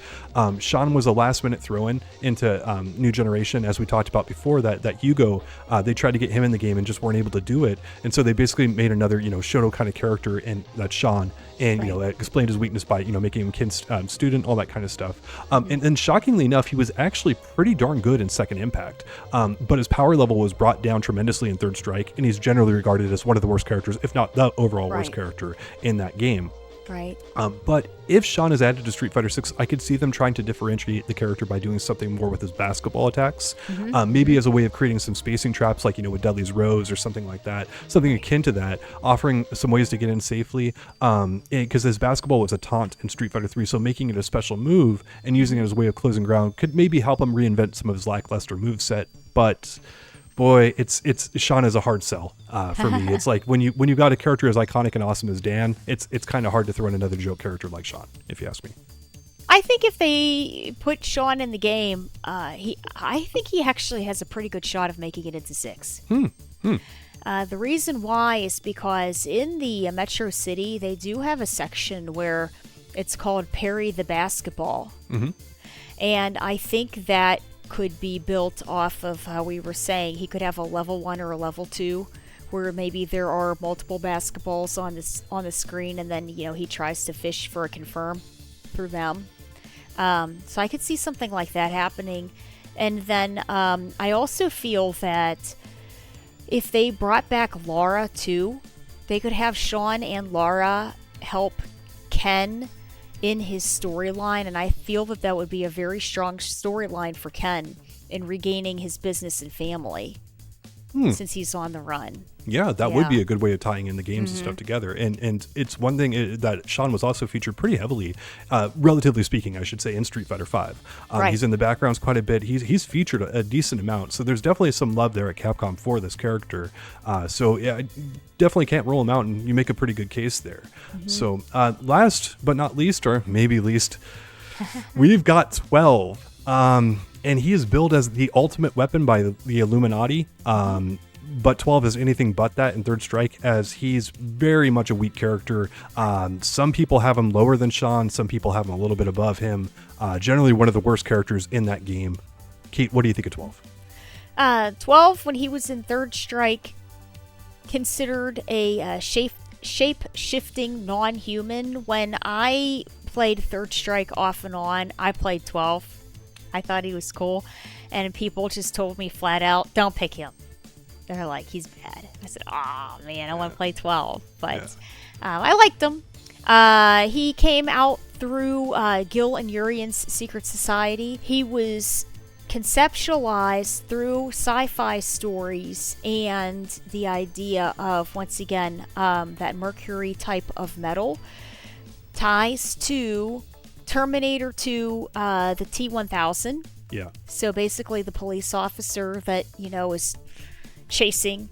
Sean was a last-minute throw-in into New Generation, as we talked about before. That Hugo, they tried to get him in the game and just weren't able to do it, and so they basically made another Shoto kind of character, and that's Sean, and explained his weakness by making him Kin's student, all that kind of stuff. And shockingly enough, he was actually pretty darn good in Second Impact, but his power level was brought down tremendously in Third Strike, and he's generally regarded as one of the worst characters, if not the overall worst character in that game. Right. But if Sean is added to Street Fighter 6, I could see them trying to differentiate the character by doing something more with his basketball attacks. Maybe as a way of creating some spacing traps, like, with Dudley's Rose or something like that. Something akin to that, offering some ways to get in safely. Because his basketball was a taunt in Street Fighter 3, so making it a special move and using it as a way of closing ground could maybe help him reinvent some of his lackluster moveset. But boy, it's Sean is a hard sell for me. It's like when you got a character as iconic and awesome as Dan, it's kind of hard to throw in another joke character like Sean, if you ask me. I think if they put Sean in the game, I think he actually has a pretty good shot of making it into 6. The reason why is because in the Metro City, they do have a section where it's called Parry the Basketball. And I think that could be built off of how we were saying he could have a level 1 or a level 2 where maybe there are multiple basketballs on the screen, and then he tries to fish for a confirm through them. So I could see something like that happening. And then I also feel that if they brought back Lara too, they could have Sean and Lara help Ken in his storyline, and I feel that would be a very strong storyline for Ken in regaining his business and family since he's on the run. Yeah, that would be a good way of tying in the games and stuff together. And it's one thing that Sean was also featured pretty heavily, relatively speaking, I should say, in Street Fighter 5. He's in the backgrounds quite a bit. He's featured a decent amount. So there's definitely some love there at Capcom for this character. So yeah, definitely can't rule him out, and you make a pretty good case there. So last but not least, or maybe least, we've got 12. And he is billed as the ultimate weapon by the Illuminati. But 12 is anything but that in Third Strike, as he's very much a weak character. Some people have him lower than Sean. Some people have him a little bit above him. Generally one of the worst characters in that game. Kate, what do you think of 12? 12, when he was in Third Strike, considered a shape-shifting non-human. When I played Third Strike off and on, I played 12. I thought he was cool. And people just told me flat out, don't pick him. They're like, he's bad. I said, oh man, I want to play 12. But I liked him. He came out through Gil and Urien's Secret Society. He was conceptualized through sci-fi stories and the idea of, once again, that mercury type of metal ties to Terminator 2, the T-1000. Yeah. So basically the police officer that, is chasing.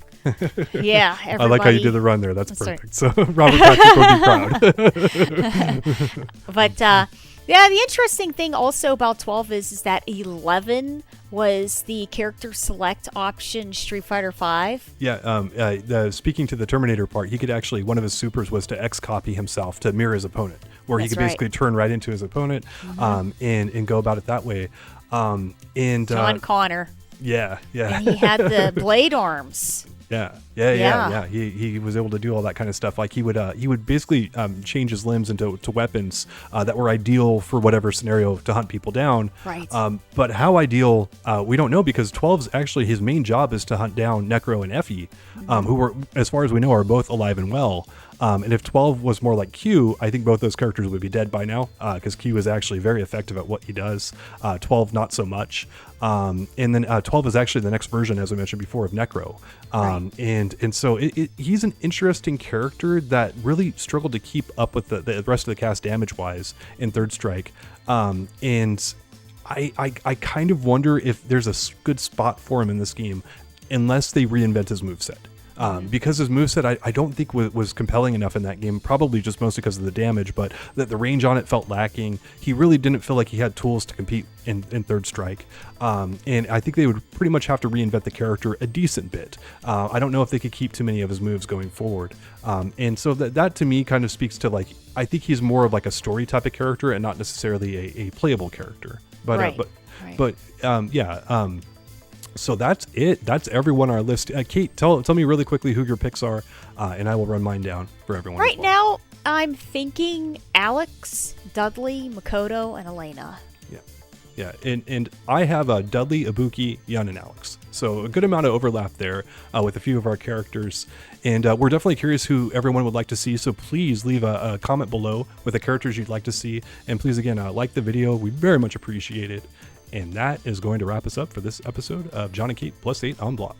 Yeah, everybody. I like how you did the run there. That's perfect. So Robert Patrick will be proud. But the interesting thing also about 12 is that 11 was the character select option Street Fighter 5. Yeah, speaking to the Terminator part, he could actually, one of his supers was to X-copy himself to mirror his opponent, where he could basically turn right into his opponent and go about it that way. John Connor. Yeah. And he had the blade arms. Yeah. He was able to do all that kind of stuff. Like he would basically change his limbs into weapons that were ideal for whatever scenario to hunt people down. Right. But how ideal, we don't know, because 12's actually his main job is to hunt down Necro and Effie, who were, as far as we know, are both alive and well. And if 12 was more like Q, I think both those characters would be dead by now, because Q is actually very effective at what he does. 12 not so much. And then 12 is actually the next version, as I mentioned before, of Necro. And so he's an interesting character that really struggled to keep up with the rest of the cast damage-wise in Third Strike. And I kind of wonder if there's a good spot for him in this game, unless they reinvent his moveset. because his moveset I don't think was compelling enough in that game, probably just mostly because of the damage, but the range on it felt lacking. He really didn't feel like he had tools to compete in Third Strike, and I think they would pretty much have to reinvent the character a decent bit. I don't know if they could keep too many of his moves going forward, and so that to me kind of speaks to, like, I think he's more of like a story type of character and not necessarily a playable character. But Right. So that's it. That's everyone on our list. Kate, tell me really quickly who your picks are, and I will run mine down for everyone. Right now, I'm thinking Alex, Dudley, Makoto, and Elena. Yeah, and I have Dudley, Ibuki, Jon, and Alex. So a good amount of overlap there with a few of our characters. And we're definitely curious who everyone would like to see. So please leave a comment below with the characters you'd like to see. And please, again, like the video. We very much appreciate it. And that is going to wrap us up for this episode of Jon and Kate +8 on Block.